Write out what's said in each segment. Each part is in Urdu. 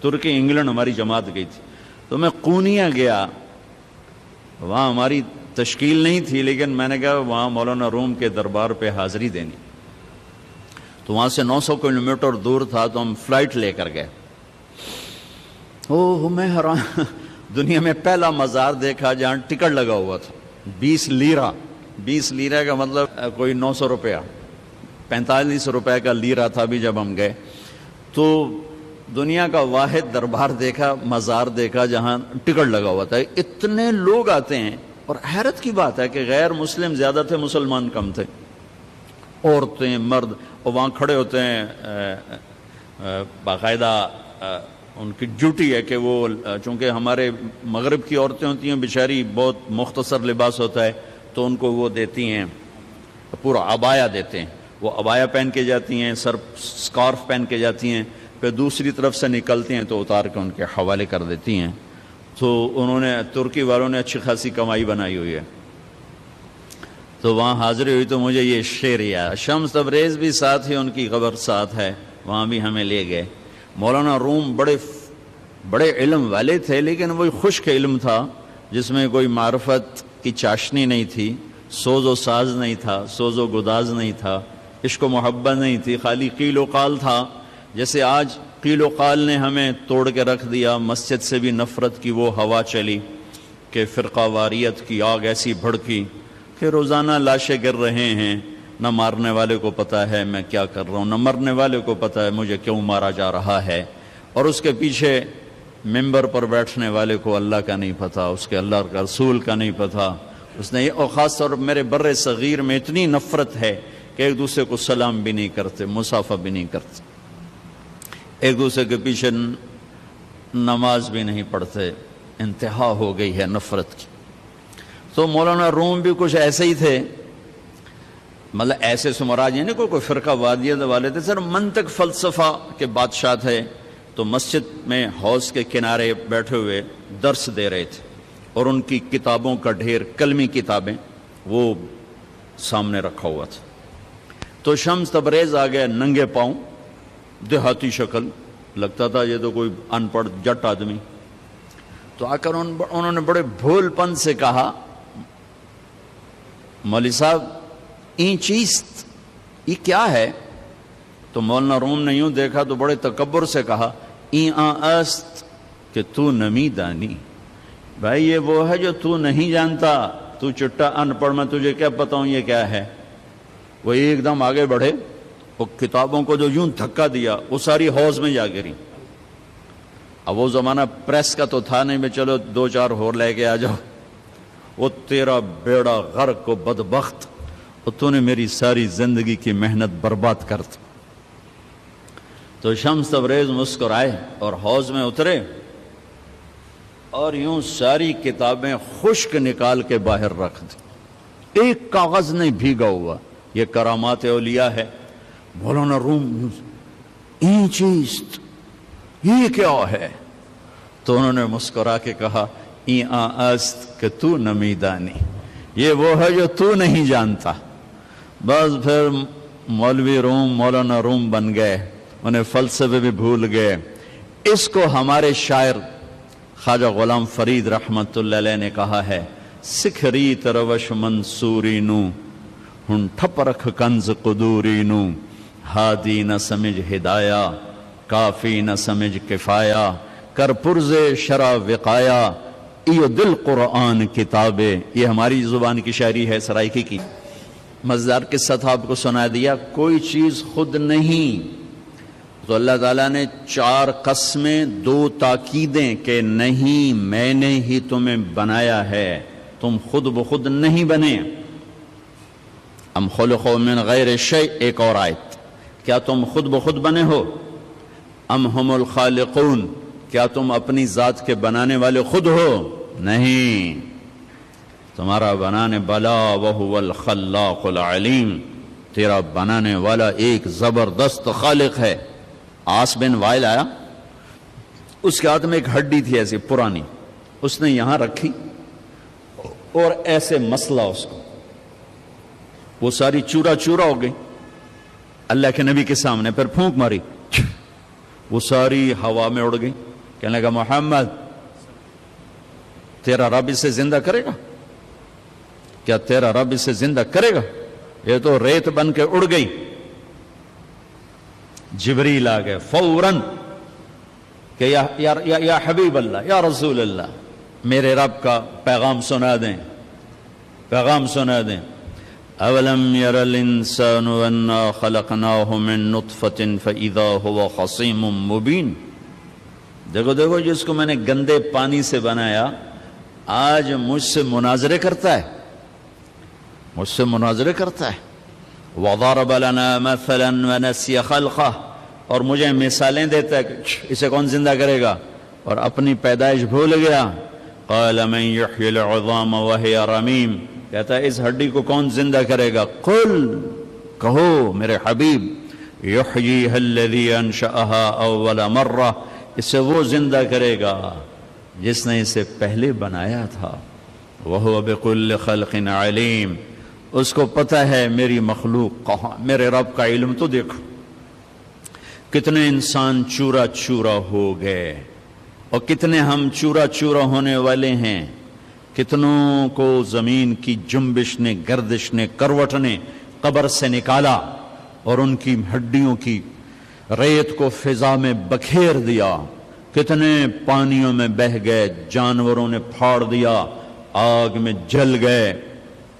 ترکی انگلینڈ ہماری جماعت گئی تھی، تو میں قونیہ گیا، وہاں ہماری تشکیل نہیں تھی، لیکن میں نے کہا وہاں مولانا روم کے دربار پہ حاضری دینی، تو وہاں سے 900 کلومیٹر دور تھا، تو ہم فلائٹ لے کر گئے۔ میں حیران، دنیا میں پہلا مزار دیکھا جہاں ٹکٹ لگا ہوا تھا، 20 لیرہ، 20 لیرہ کا مطلب کوئی 900 روپیہ، 45 روپے کا لیرہ تھا بھی جب ہم گئے۔ تو دنیا کا واحد دربار دیکھا، مزار دیکھا جہاں ٹکٹ لگا ہوا تھا، اتنے لوگ آتے ہیں، اور حیرت کی بات ہے کہ غیر مسلم زیادہ تھے، مسلمان کم تھے، عورتیں مرد، اور وہاں کھڑے ہوتے ہیں، باقاعدہ ان کی ڈیوٹی ہے کہ وہ، چونکہ ہمارے مغرب کی عورتیں ہوتی ہیں بیچاری، بہت مختصر لباس ہوتا ہے، تو ان کو وہ دیتی ہیں پورا عبایا دیتے ہیں، وہ عبایا پہن کے جاتی ہیں، سر سکارف پہن کے جاتی ہیں، پھر دوسری طرف سے نکلتی ہیں تو اتار کے ان کے حوالے کر دیتی ہیں۔ تو انہوں نے، ترکی والوں نے اچھی خاصی کمائی بنائی ہوئی ہے۔ تو وہاں حاضری ہوئی تو مجھے یہ شعر یاد، شمس تبریز بھی ساتھ ہی، ان کی قبر ساتھ ہے، وہاں بھی ہمیں لے گئے۔ مولانا روم بڑے علم والے تھے، لیکن وہی خشک علم تھا جس میں کوئی معرفت کی چاشنی نہیں تھی، سوز و ساز نہیں تھا، سوز و گداز نہیں تھا، عشق و محبت نہیں تھی، خالی قیل و قال تھا۔ جیسے آج قیل و قال نے ہمیں توڑ کے رکھ دیا، مسجد سے بھی نفرت کی وہ ہوا چلی کہ فرقہ واریت کی آگ ایسی بھڑکی کہ روزانہ لاشیں گر رہے ہیں، نہ مارنے والے کو پتہ ہے میں کیا کر رہا ہوں، نہ مرنے والے کو پتہ ہے مجھے کیوں مارا جا رہا ہے، اور اس کے پیچھے ممبر پر بیٹھنے والے کو اللہ کا نہیں پتہ، اس کے اللہ کا رسول کا نہیں پتہ، اس نے، اور خاص طور پر میرے بر صغیر میں اتنی نفرت ہے کہ ایک دوسرے کو سلام بھی نہیں کرتے، مصافحہ بھی نہیں کرتے، ایک دوسرے کے پیچھے نماز بھی نہیں پڑھتے، انتہا ہو گئی ہے نفرت کی۔ تو مولانا روم بھی کچھ ایسے ہی تھے، مطلب ایسے سمراج یعنی کوئی فرقہ وادیت والے تھے، سر منطق فلسفہ کے بادشاہ تھے۔ تو مسجد میں حوض کے کنارے بیٹھے ہوئے درس دے رہے تھے، اور ان کی کتابوں کا ڈھیر، کلمی کتابیں، وہ سامنے رکھا ہوا تھا۔ تو شمس تبریز آ گئے ننگے پاؤں، دیہاتی شکل، لگتا تھا یہ تو کوئی ان پڑھ جٹ آدمی۔ تو آ کر انہوں نے بڑے بھول پن سے کہا، مولوی صاحب این چیست، یہ کیا ہے؟ تو مولانا روم نے یوں دیکھا تو بڑے تکبر سے کہا، این است کہ تو نمی دانی، بھائی یہ وہ ہے جو تو نہیں جانتا، تو چٹا ان پڑھ، میں تجھے کیا بتاؤں یہ کیا ہے۔ وہ ایک دم آگے بڑھے، وہ کتابوں کو جو یوں دھکا دیا وہ ساری حوض میں جا گری۔ اب وہ زمانہ پریس کا تو تھا نہیں، میں چلو 2-4 اور لے کے آ جاؤ، وہ تیرا بیڑا غرق و بدبخت، اور تو نے میری ساری زندگی کی محنت برباد کر دی۔ تو شمس تبریز مسکرائے اور حوض میں اترے، اور یوں ساری کتابیں خشک نکال کے باہر رکھ دی، ایک کاغذ نہیں بھیگا ہوا۔ یہ کرامات اولیاء ہے۔ مولانا روم، این چیست، یہ کیا ہے؟ تو انہوں نے مسکرا کے کہا، این است کہ تو نمی دانی، یہ وہ ہے جو تو نہیں جانتا۔ بس پھر مولوی روم مولانا روم بن گئے، انہیں فلسفے بھی بھول گئے۔ اس کو ہمارے شاعر خواجہ غلام فرید رحمت اللہ علیہ نے کہا ہے، سکھری تروش منصوری نو، ہن ٹھپ رکھ کنز قدوری نو، ہادی نہ سمجھ ہدایہ، کافی نہ سمجھ کفایہ، کر پرز شرع وقایا، ایو دل قرآن کتابے۔ یہ ہماری زبان کی شاعری ہے، سرائکی کی۔ مزدار قصہ تھا، آپ کو سنا دیا۔ کوئی چیز خود نہیں، تو اللہ تعالیٰ نے 4 قسمیں، 2 تاکیدیں کہ نہیں، میں نے ہی تمہیں بنایا ہے، تم خود بخود نہیں بنے۔ ام خلقوا من غیر شیء، ایک اور آیت، کیا تم خود بخود بنے ہو؟ ام ہم الخالقون، کیا تم اپنی ذات کے بنانے والے خود ہو؟ نہیں، تمہارا بنانے بلا وہو الخلاق العلیم، تیرا بنانے والا ایک زبردست خالق ہے۔ آس بن وائل آیا، اس کے ہاتھ میں ایک ہڈی تھی ایسی پرانی، اس نے یہاں رکھی اور ایسے مسلا اس کو، وہ ساری چورا چورا ہو گئی اللہ کے نبی کے سامنے، پھر پھونک ماری، وہ ساری ہوا میں اڑ گئی۔ کہنے لگا محمد تیرا رب اسے زندہ کرے گا؟ کیا تیرا رب اسے زندہ کرے گا؟ یہ تو ریت بن کے اڑ گئی۔ جبریل آ گئے فوراً کہ یا حبیب اللہ، یا رسول اللہ، میرے رب کا پیغام سنا دیں، پیغام سنا دیں۔ اولم یر الانسان انا خلقناہ من نطفۃ فاذا هو خصیم مبین۔ دیکھو دیکھو جس کو میں نے گندے پانی سے بنایا آج مجھ سے مناظرے کرتا ہے، مجھ سے مناظرے کرتا ہے۔ وضرب لنا مثلا ونسی خلقہ، اور مجھے مثالیں دیتا ہے کہ اسے کون زندہ کرے گا، اور اپنی پیدائش بھول گیا۔ قال من یحیی العظام وہی رمیم، کہتا ہے اس ہڈی کو کون زندہ کرے گا؟ قل، کہو میرے حبیب، یحییھا الذی انشأھا اول مرہ، اسے وہ زندہ کرے گا جس نے اسے پہلے بنایا تھا۔ وہو بکل خلق علیم، اس کو پتہ ہے میری مخلوق کہاں۔ میرے رب کا علم تو دیکھو، کتنے انسان چورا چورا ہو گئے، اور کتنے ہم چورا چورا ہونے والے ہیں۔ کتنوں کو زمین کی جنبش نے، گردش نے، کروٹ نے قبر سے نکالا اور ان کی ہڈیوں کی ریت کو فضا میں بکھیر دیا۔ کتنے پانیوں میں بہہ گئے، جانوروں نے پھاڑ دیا، آگ میں جل گئے،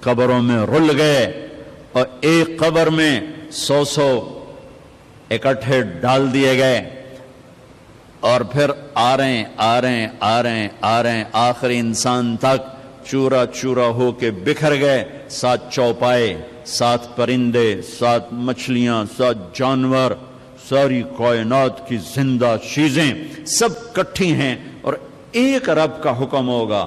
قبروں میں رل گئے، اور ایک قبر میں 100 اکٹھے ڈال دیے گئے، اور پھر آ رہے ہیں آخری انسان تک چورا چورا ہو کے بکھر گئے۔ 7 چوپائے، 7 پرندے، 7 مچھلیاں، 7 جانور، ساری کائنات کی زندہ چیزیں سب کٹھی ہیں، اور ایک رب کا حکم ہوگا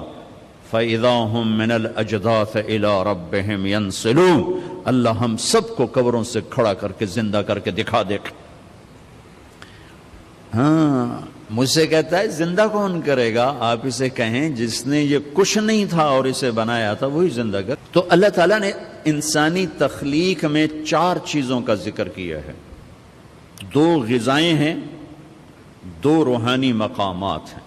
فَإِذَا هُم مِّنَ الْأَجْدَاثِ إِلَىٰ رَبِّهِمْ يَنْسِلُونَ۔ اللہ ہم سب کو قبروں سے کھڑا کر کے زندہ کر کے دکھا دے۔ ہاں، مجھ سے کہتا ہے زندہ کون کرے گا؟ آپ اسے کہیں جس نے یہ کچھ نہیں تھا اور اسے بنایا تھا وہی زندہ کر۔ تو اللہ تعالیٰ نے انسانی تخلیق میں 4 چیزوں کا ذکر کیا ہے۔ 2 غذائیں ہیں، 2 روحانی مقامات ہیں۔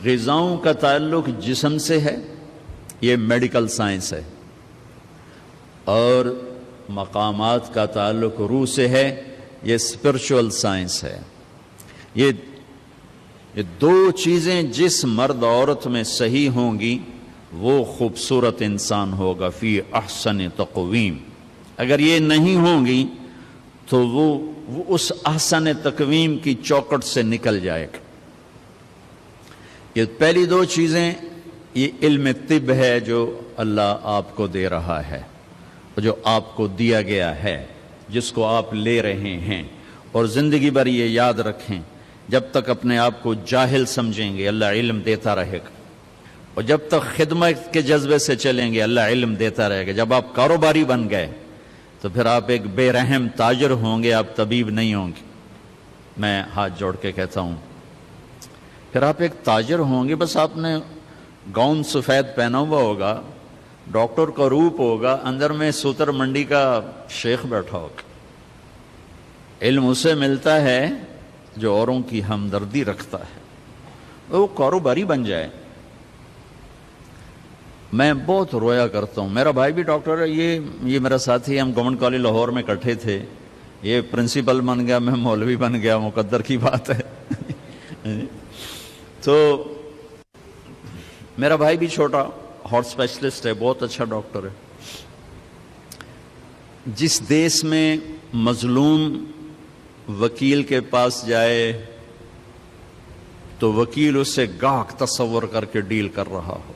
غذاؤں کا تعلق جسم سے ہے، یہ میڈیکل سائنس ہے، اور مقامات کا تعلق روح سے ہے، یہ اسپرچول سائنس ہے۔ یہ 2 چیزیں جس مرد عورت میں صحیح ہوں گی وہ خوبصورت انسان ہوگا، فی احسن تقویم۔ اگر یہ نہیں ہوں گی تو وہ اس احسن تقویم کی چوکٹ سے نکل جائے گا۔ یہ پہلی 2 چیزیں، یہ علم طب ہے جو اللہ آپ کو دے رہا ہے، جو آپ کو دیا گیا ہے، جس کو آپ لے رہے ہیں، اور زندگی بھر یہ یاد رکھیں، جب تک اپنے آپ کو جاہل سمجھیں گے اللہ علم دیتا رہے گا، اور جب تک خدمت کے جذبے سے چلیں گے اللہ علم دیتا رہے گا۔ جب آپ کاروباری بن گئے تو پھر آپ ایک بے رحم تاجر ہوں گے، آپ طبیب نہیں ہوں گے۔ میں ہاتھ جوڑ کے کہتا ہوں، پھر آپ ایک تاجر ہوں گے، بس آپ نے گاؤن سفید پہنا ہوا ہوگا، ڈاکٹر کا روپ ہوگا، اندر میں سوتر منڈی کا شیخ بیٹھا ہوگا۔ علم اسے ملتا ہے جو اوروں کی ہمدردی رکھتا ہے، وہ کاروباری بن جائے۔ میں بہت رویا کرتا ہوں، میرا بھائی بھی ڈاکٹر ہے، یہ میرا ساتھی، ہم گورنمنٹ کالج لاہور میں اکٹھے تھے، یہ پرنسپل بن گیا، میں مولوی بن گیا، مقدر کی بات ہے۔ تو میرا بھائی بھی چھوٹا ہارٹ اسپیشلسٹ ہے، بہت اچھا ڈاکٹر ہے۔ جس دیس میں مظلوم وکیل کے پاس جائے تو وکیل اسے گاہک تصور کر کے ڈیل کر رہا ہو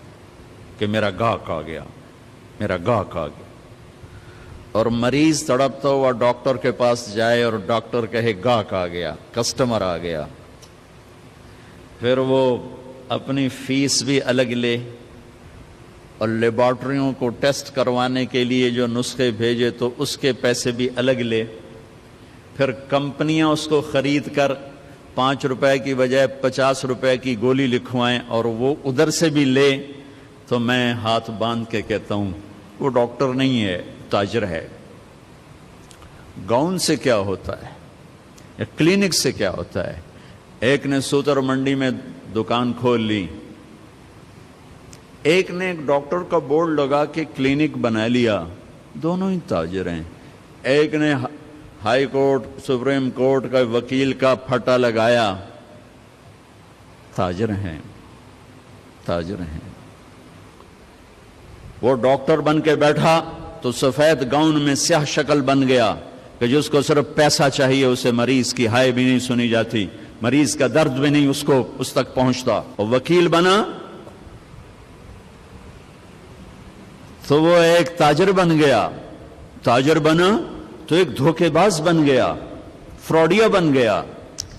کہ میرا گاہک آ گیا، میرا گاہک آ گیا، اور مریض تڑپتا ہوا ڈاکٹر کے پاس جائے اور ڈاکٹر کہے گاہک آ گیا، کسٹمر آ گیا، پھر وہ اپنی فیس بھی الگ لے، اور لیبارٹریوں کو ٹیسٹ کروانے کے لیے جو نسخے بھیجے تو اس کے پیسے بھی الگ لے، پھر کمپنیاں اس کو خرید کر 5 روپے کی بجائے 50 روپے کی گولی لکھوائیں اور وہ ادھر سے بھی لے، تو میں ہاتھ باندھ کے کہتا ہوں وہ ڈاکٹر نہیں ہے، تاجر ہے۔ گاؤن سے کیا ہوتا ہے یا کلینک سے کیا ہوتا ہے؟ ایک نے سوتر منڈی میں دکان کھول لی، ایک نے ایک ڈاکٹر کا بورڈ لگا کے کلینک بنا لیا، دونوں ہی تاجر ہیں۔ ایک نے ہائی کورٹ سپریم کورٹ کا وکیل کا پھٹا لگایا، تاجر ہیں، تاجر ہیں۔ وہ ڈاکٹر بن کے بیٹھا تو سفید گاؤن میں سیاہ شکل بن گیا کہ جس کو صرف پیسہ چاہیے، اسے مریض کی ہائے بھی نہیں سنی جاتی، مریض کا درد بھی نہیں اس تک پہنچتا۔ اور وکیل بنا تو وہ ایک تاجر بن گیا، تاجر بنا تو ایک دھوکے باز بن گیا، فراڈیا بن گیا،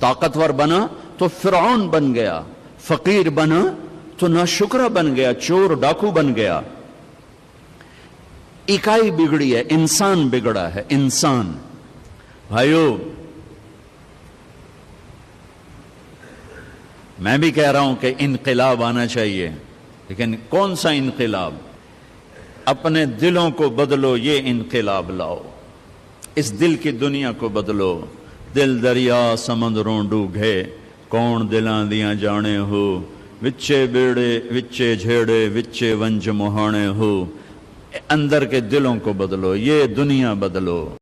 طاقتور بنا تو فرعون بن گیا، فقیر بنا تو ناشکرا بن گیا، چور ڈاکو بن گیا۔ اکائی بگڑی ہے، انسان بگڑا ہے، انسان۔ بھائیو، میں بھی کہہ رہا ہوں کہ انقلاب آنا چاہیے، لیکن کون سا انقلاب؟ اپنے دلوں کو بدلو، یہ انقلاب لاؤ، اس دل کی دنیا کو بدلو۔ دل دریا سمندروں ڈوگے، کون دلاں دیاں جانے ہو، وچے بیڑے وچے جھیڑے وچے ونج مہانے ہو۔ اندر کے دلوں کو بدلو، یہ دنیا بدلو۔